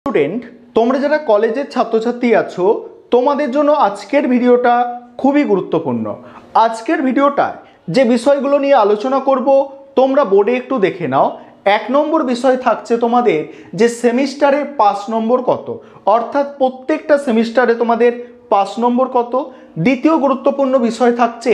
Student, তোমরা যারা কলেজের ছাত্রছাত্রী আছো তোমাদের জন্য আজকের ভিডিওটা খুবই গুরুত্বপূর্ণ। আজকের ভিডিওটায় যে বিষয়গুলো নিয়ে আলোচনা করব তোমরা বোর্ডে একটু দেখে নাও। 1 নম্বর বিষয় থাকছে তোমাদের যে সেমিস্টারে 5 নম্বর কত, অর্থাৎ প্রত্যেকটা সেমিস্টারে তোমাদের 5 নম্বর কত। দ্বিতীয় গুরুত্বপূর্ণ বিষয় থাকছে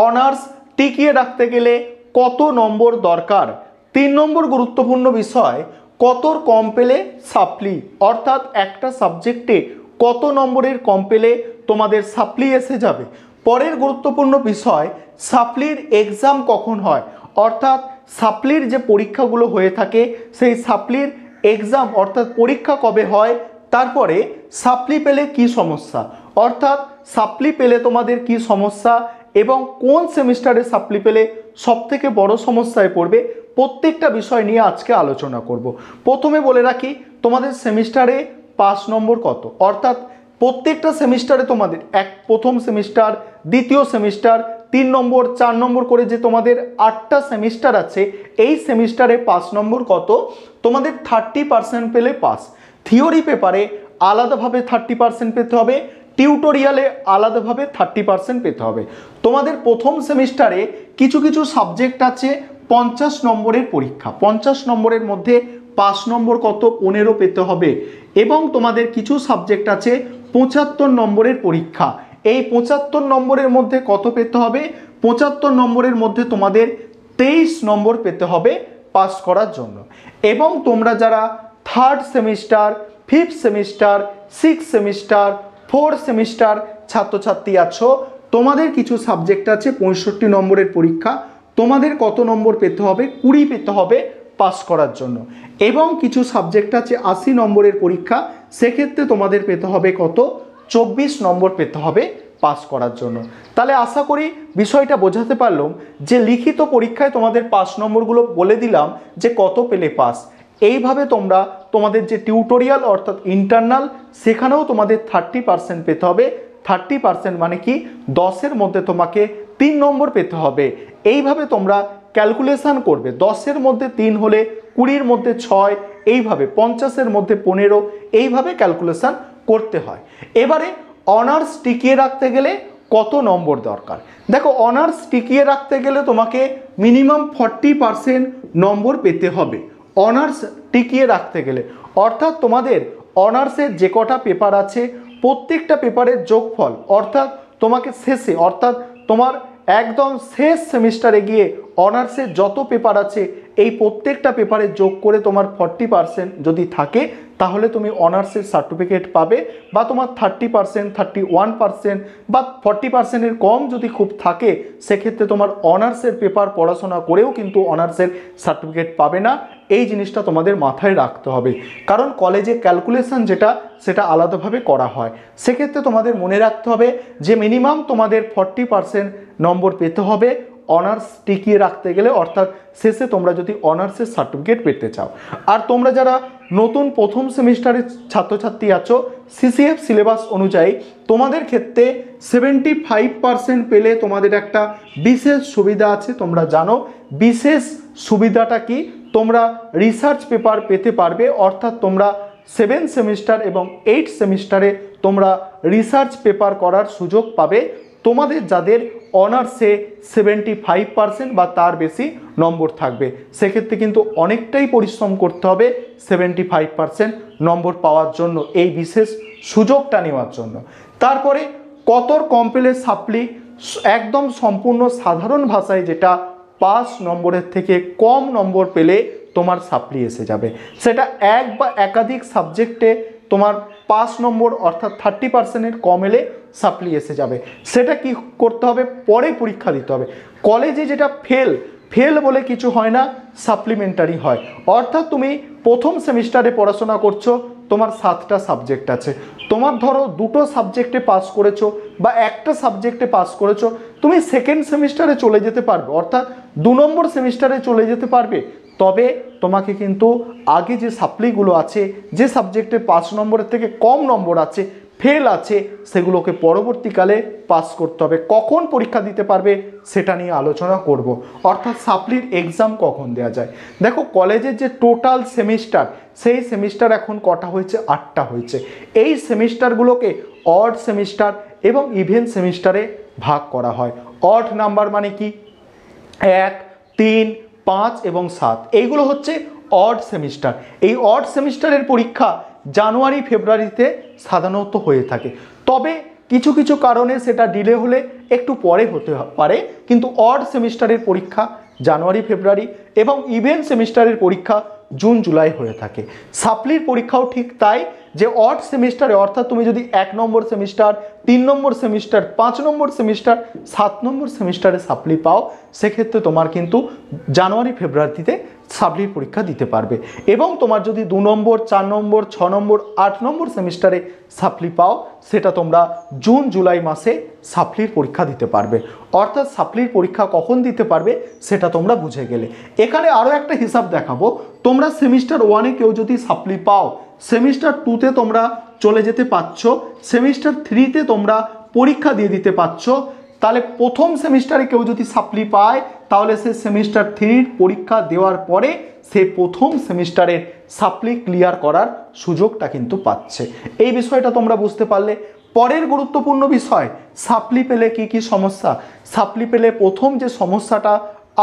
অনার্স টিকিয়ে রাখতে গেলে কত নম্বর দরকার। 3 নম্বর গুরুত্বপূর্ণ বিষয় কতর কম পেলে সাপ্লি, অর্থাৎ একটা সাবজেক্টে কত নম্বরের কম পেলে তোমাদের সাপ্লি এসে যাবে। পরের গুরুত্বপূর্ণ বিষয় সাপ্লির এক্সাম কখন হয়, অর্থাৎ সাপ্লির যে পরীক্ষাগুলো হয়ে থাকে সেই সাপ্লির এক্সাম অর্থাৎ পরীক্ষা কবে হয়। তারপরে সাপ্লি পেলে কি সমস্যা, অর্থাৎ সাপ্লি পেলে তোমাদের কি সমস্যা এবং কোন সেমিস্টারে সাপ্লি পেলে সবথেকে বড় সমস্যায় পড়বে, প্রত্যেকটা বিষয় নিয়ে আজকে আলোচনা করব। প্রথমে বলে রাখি তোমাদের সেমিস্টারে 5 নম্বর কত, অর্থাৎ প্রত্যেকটা সেমিস্টারে তোমাদের প্রথম সেমিস্টার, দ্বিতীয় সেমিস্টার, 3 নম্বর, 4 নম্বর করে যে তোমাদের 8টা সেমিস্টার আছে, এই সেমিস্টারে 5 নম্বর কত তোমাদের 30% পেলে পাস। থিওরি পেপারে আলাদাভাবে 30% পেতে হবে, টিউটোরিয়ালে আলাদাভাবে 30% পেতে হবে। তোমাদের প্রথম সেমিস্টারে কিছু কিছু সাবজেক্ট আছে 50 নম্বরের পরীক্ষা, 50 নম্বরের মধ্যে 5 নম্বর কত 15 পেতে হবে। এবং তোমাদের কিছু সাবজেক্ট আছে 75 নম্বরের পরীক্ষা, এই 75 নম্বরের মধ্যে কত পেতে হবে, 75 নম্বরের মধ্যে তোমাদের 23 নম্বর পেতে হবে পাস করার জন্য। এবং তোমরা যারা 3rd semester, 5th semester, 6th semester, 4th semester ছাত্রছাত্রী আছো, তোমাদের কিছু সাবজেক্ট আছে 65 নম্বরের পরীক্ষা, তোমাদের কত নম্বর পেতে হবে, 20 পেতে হবে পাস করার জন্য। এবং কিছু সাবজেক্ট আছে 80 নম্বরের পরীক্ষা, সেক্ষেত্রে তোমাদের পেতে হবে কত, 24 নম্বর পেতে হবে পাস করার জন্য। তাহলে আশা করি বিষয়টা বোঝাতে পারলাম যে লিখিত পরীক্ষায় তোমাদের 5 নম্বরগুলো বলে দিলাম যে কত পেলে পাস। এইভাবে তোমরা তোমাদের যে টিউটোরিয়াল অর্থাৎ ইন্টারনাল, সেখানেও তোমাদের 30% পেতে হবে। 30% মানে কি, 10-এর মধ্যে তোমাকে 3 নম্বর পেতে হবে। এইভাবে তোমরা ক্যালকুলেশন করবে, 10-এর মধ্যে 3 হলে 20-এর মধ্যে 6, এইভাবে 50-এর মধ্যে 15, এইভাবে ক্যালকুলেশন করতে হয়। এবারে অনার্স টিকিয়ে রাখতে গেলে কত নম্বর দরকার। দেখো, অনার্স টিকিয়ে রাখতে গেলে তোমাকে মিনিমাম 40% নম্বর পেতে হবে অনার্স টিকিয়ে রাখতে গেলে। অর্থাৎ তোমাদের অনার্সের যে কটা পেপার আছে প্রত্যেকটা পেপারের যোগফল, অর্থাৎ তোমাকে শেষে, অর্থাৎ তোমার একদম শেষ সেমিস্টারে গিয়ে অনার্সের যত পেপার আছে এই প্রত্যেকটা পেপারে যোগ করে তোমার 40% যদি থাকে তাহলে তুমি অনার্সের সার্টিফিকেট পাবে। বা তোমার 30%, 31% বা 40%-এর কম যদি খুব থাকে সেক্ষেত্রে তোমার অনার্সের পেপার পড়াশোনা করেও কিন্তু অনার্সের সার্টিফিকেট পাবে না। এই জিনিসটা তোমাদের মাথায় রাখতে হবে, কারণ কলেজে ক্যালকুলেশন যেটা সেটা আলাদাভাবে করা হয়। সেক্ষেত্রে তোমাদের মনে রাখতে হবে যে মিনিমাম তোমাদের 40% নম্বর পেতে হবে অনার্স টিকিয়ে রাখতে গেলে, অর্থাৎ শেষে তোমরা যদি অনার্সের সার্টিফিকেট পেতে চাও। আর তোমরা যারা নতুন প্রথম সেমিস্টারের ছাত্রছাত্রী আছো, সিসিএফ সিলেবাস অনুযায়ী তোমাদের ক্ষেত্রে 75% পেলে তোমাদের একটা বিশেষ সুবিধা আছে। তোমরা জানো বিশেষ সুবিধাটা কি, তোমরা রিসার্চ পেপার পেতে পারবে, অর্থাৎ তোমরা 7 সেমিস্টার এবং 8 সেমিস্টারে তোমরা রিসার্চ পেপার করার সুযোগ পাবে। তোমাদের যাদের অনার্সে 75% বা তার বেশি নম্বর থাকবে সেক্ষেত্রে কিন্তু অনেকটাই পরিশ্রম করতে হবে 75% নম্বর পাওয়ার জন্য, এই বিশেষ সুযোগটা নেওয়ার জন্য। তারপরে কতর কম পেলে সাপ্লি, একদম সম্পূর্ণ সাধারণ ভাষায় যেটা 5 নম্বরের থেকে কম নম্বর পেলে তোমার সাপ্লি এসে যাবে। সেটা এক বা একাধিক সাবজেক্টে তোমার 5 নম্বর অর্থাৎ 30%-এর কম এলে সাপ্লি এসে যাবে। সেটা কি করতে হবে, পরে পরীক্ষা দিতে হবে। কলেজে যেটা ফেল বলে কিছু হয় না, সাপ্লিমেন্টারি হয়। অর্থাৎ তুমি প্রথম সেমিস্টারে পড়াশোনা করছো, তোমার 7টা সাবজেক্ট আছে, তোমার ধরো 2টো সাবজেক্টে পাস করেছো বা একটা সাবজেক্টে পাস করেছো, তুমি সেকেন্ড সেমিস্টারে চলে যেতে পারবে, অর্থাৎ 2 নম্বর সেমিস্টারে চলে যেতে পারবে। তবে তোমাকে কিন্তু আগে যে সাপ্লিগুলো আছে, যে সাবজেক্টে 5 নম্বরের থেকে কম নম্বর আছে ফেল আছে সেগুলোকে পরবর্তীকালে পাস করতে হবে। কখন পরীক্ষা দিতে পারবে সেটা নিয়ে আলোচনা করব। অর্থাৎ সাপ্লির এক্সাম কখন দেওয়া যায়। দেখো কলেজের যে টোটাল সেমিস্টার, সেই সেমিস্টার এখন কটা হয়েছে, 8টা হয়েছে। এই সেমিস্টারগুলোকে অড সেমিস্টার এবং ইভেন সেমিস্টারে ভাগ করা হয়। অড নাম্বার মানে কি, 1, 3, 5 এবং 7, এইগুলো হচ্ছে অড সেমিস্টার। এই অড সেমিস্টারের পরীক্ষা জানুয়ারি ফেব্রুয়ারিতে সাধারণত হয়ে থাকে, তবে কিছু কিছু কারণে সেটা ডিলে হলে একটু পরে হতে পারে, কিন্তু অড সেমিস্টারের পরীক্ষা জানুয়ারি ফেব্রুয়ারি এবং ইভেন সেমিস্টারের পরীক্ষা জুন জুলাই হয়ে থাকে। সাপ্লির পরীক্ষাও ঠিক তাই, যে অড সেমিস্টারে অর্থাৎ তুমি যদি 1 নম্বর সেমিস্টার, 3 নম্বর সেমিস্টার, 5 নম্বর সেমিস্টার, 7 নম্বর সেমিস্টারে সাপ্লি পাও, সেক্ষেত্রে তোমার কিন্তু জানুয়ারি ফেব্রুয়ারিতে সাপ্লির পরীক্ষা দিতে পারবে। এবং তোমার যদি 2 নম্বর, 4 নম্বর, 6 নম্বর, 8 নম্বর সেমিস্টারে সাপ্লি পাও, সেটা তোমরা জুন জুলাই মাসে সাপ্লির পরীক্ষা দিতে পারবে। অর্থাৎ সাপ্লির পরীক্ষা কখন দিতে পারবে সেটা তোমরা বুঝে গেলে। এখানে আরও একটা হিসাব দেখাবো। তোমরা সেমিস্টার 1-এ কেউ যদি সাপ্লি পাও, সেমিস্টার 2-তে তোমরা চলে যেতে পারছো, সেমিস্টার 3-তে তোমরা পরীক্ষা দিয়ে দিতে পারছো। তাহলে প্রথম সেমিস্টারে কেউ যদি সাপ্লি পায়, তাহলে সে সেমিস্টার 3-র পরীক্ষা দেওয়ার পরে সে প্রথম সেমিস্টারের সাপ্লি ক্লিয়ার করার সুযোগটা কিন্তু পাচ্ছে। এই বিষয়টা তোমরা বুঝতে পারলে। পরের গুরুত্বপূর্ণ বিষয়, সাপ্লি পেলে কি কি সমস্যা। সাপ্লি পেলে প্রথম যে সমস্যাটা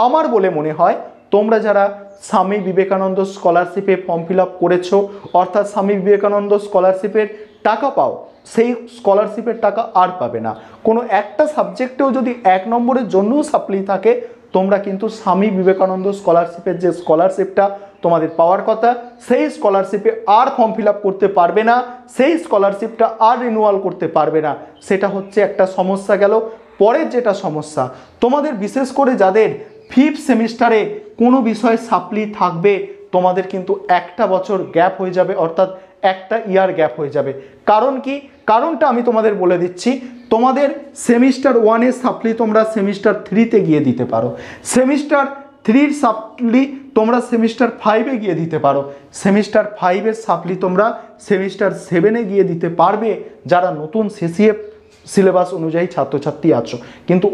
আমার বলে মনে হয়, তোমরা যারা Swami Vivekananda স্কলারশিপে form fill up করেছো, অর্থাৎ স্বামী বিবেকানন্দ স্কলারশিপের টাকা পাও, সেই স্কলারশিপের টাকা আর পাবে না। কোনো একটা সাবজেক্টেও যদি 1 নম্বরের জন্যও সাপ্লি থাকে, তোমরা কিন্তু স্বামী বিবেকানন্দ স্কলারশিপের যে স্কলারশিপটা তোমাদের পাওয়ার কথা, সেই স্কলারশিপে আর ফর্ম ফিল আপ করতে পারবে না, সেই স্কলারশিপটা আর রিনিউয়াল করতে পারবে না। সেটা হচ্ছে একটা সমস্যা গেল। পরের যেটা সমস্যা, তোমাদের বিশেষ করে যাদের 5th সেমিস্টারে কোনো বিষয়ে সাপ্লি থাকবে, তোমাদের কিন্তু একটা বছর গ্যাপ হয়ে যাবে, অর্থাৎ একটা ইয়ার গ্যাপ হয়ে যাবে। কারণ কি, কারণটা আমি তোমাদের বলে দিচ্ছি। তোমাদের সেমিস্টার 1-এর সাপ্লি তোমরা সেমিস্টার 3-তে গিয়ে দিতে পারো, সেমিস্টার 3-র সাপ্লি তোমরা সেমিস্টার 5-এ গিয়ে দিতে পারো, সেমিস্টার 5-এর সাপ্লি তোমরা সেমিস্টার 7-এ গিয়ে দিতে পারবে যারা নতুন সিসিএফ সিলেবাস অনুযায়ী ছাত্রছাত্রী আছো। কিন্তু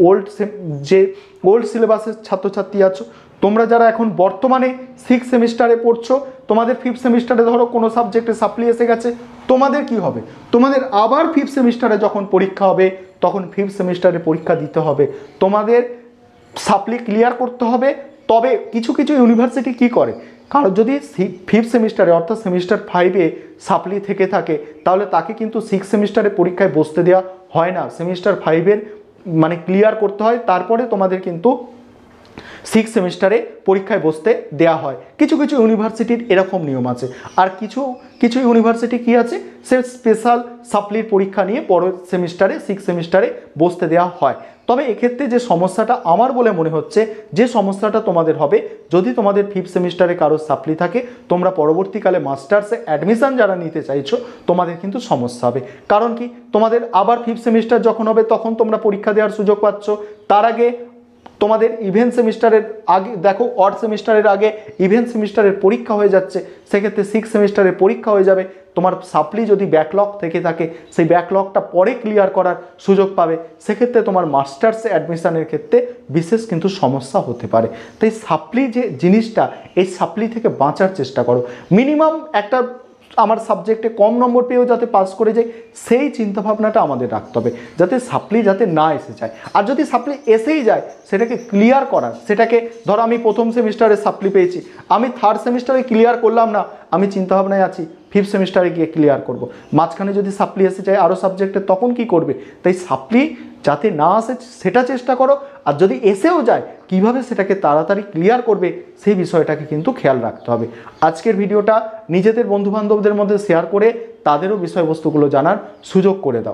ওল্ড সিলেবাসের ছাত্রছাত্রী আছো, তোমরা যারা এখন বর্তমানে 6 সেমিস্টারে পড়ছো, তোমাদের 5th সেমিস্টারে ধরো কোনো সাবজেক্টে সাপ্লি এসে গেছে, তোমাদের কি হবে, তোমাদের আবার 5th সেমিস্টারে যখন পরীক্ষা হবে, তখন 5th সেমিস্টারে পরীক্ষা দিতে হবে, তোমাদের সাপ্লি ক্লিয়ার করতে হবে। তবে কিছু কিছু ইউনিভার্সিটি কি করে, কারণ যদি 5th সেমিস্টারে অর্থাৎ সেমিস্টার 5-এ সাপ্লি থেকে থাকে, তাহলে তাকে কিন্তু 6 সেমিস্টারে পরীক্ষায় বসতে দেওয়া হয় না, সেমিস্টার 5-এর মানে ক্লিয়ার করতে হয়, তারপরে তোমাদের কিন্তু 6 সেমিস্টারে পরীক্ষায় বসতে দেয়া হয়। কিছু কিছু ইউনিভার্সিটির এরকম নিয়ম আছে। আর কিছু কিছু ইউনিভার্সিটি কি আছে, সে স্পেশাল সাপ্লির পরীক্ষা নিয়ে পরের সেমিস্টারে 6 সেমিস্টারে বসতে দেওয়া হয়। তবে এক্ষেত্রে যে সমস্যাটা আমার বলে মনে হচ্ছে, যে সমস্যাটা তোমাদের হবে, যদি তোমাদের 5th সেমিস্টারে কারো সাপ্লি থাকে, তোমরা পরবর্তীকালে মাস্টার্সে অ্যাডমিশন যারা নিতে চাইছো, তোমাদের কিন্তু সমস্যা হবে। কারণ কি, তোমাদের আবার 5th সেমিস্টার যখন হবে, তখন তোমরা পরীক্ষা দেওয়ার সুযোগ পাচ্ছ। তার আগে তোমাদের ইভেন্ট সেমিস্টারের আগে, দেখো অড সেমিস্টারের আগে ইভেন্ট সেমিস্টারের পরীক্ষা হয়ে যাচ্ছে, সেক্ষেত্রে 6 সেমিস্টারের পরীক্ষা হয়ে যাবে। তোমার সাপ্লি যদি ব্যাকলগ থেকে থাকে, সেই ব্যাকলগটা পরে ক্লিয়ার করার সুযোগ পাবে, সেক্ষেত্রে তোমার মাস্টার্সে অ্যাডমিশনের ক্ষেত্রে বিশেষ কিন্তু সমস্যা হতে পারে। তাই সাপ্লি যে জিনিসটা, এই সাপ্লি থেকে বাঁচার চেষ্টা করো। মিনিমাম একটা আমার সাবজেক্টে কম নম্বর পেয়েও যাতে পাস করে যায়, সেই চিন্তাভাবনাটা আমাদের রাখতে হবে, যাতে সাপ্লি যাতে না এসে যায়। আর যদি সাপ্লি এসেই যায়, সেটাকে ক্লিয়ার করার, সেটাকে ধরো আমি প্রথম সেমিস্টারে সাপ্লি পেয়েছি, আমি 3rd সেমিস্টারে ক্লিয়ার করলাম না, আমি চিন্তাভাবনায় আছি 5th সেমিস্টারে গিয়ে ক্লিয়ার করব। মাঝখানে যদি সাপ্লি এসে যায় আরও সাবজেক্টে, তখন কি করবে? তাই সাপ্লি যাতে না আসে সেটা চেষ্টা করো। আর যদি এসেও যায়, কিভাবে সেটাকে তাড়াতাড়ি ক্লিয়ার করবে, সেই বিষয়টাকে কিন্তু খেয়াল রাখতে হবে। আজকের ভিডিওটা নিজেদের বন্ধুবান্ধবদের মধ্যে শেয়ার করে তাদেরও বিষয়বস্তুগুলো জানার সুযোগ করে দাও।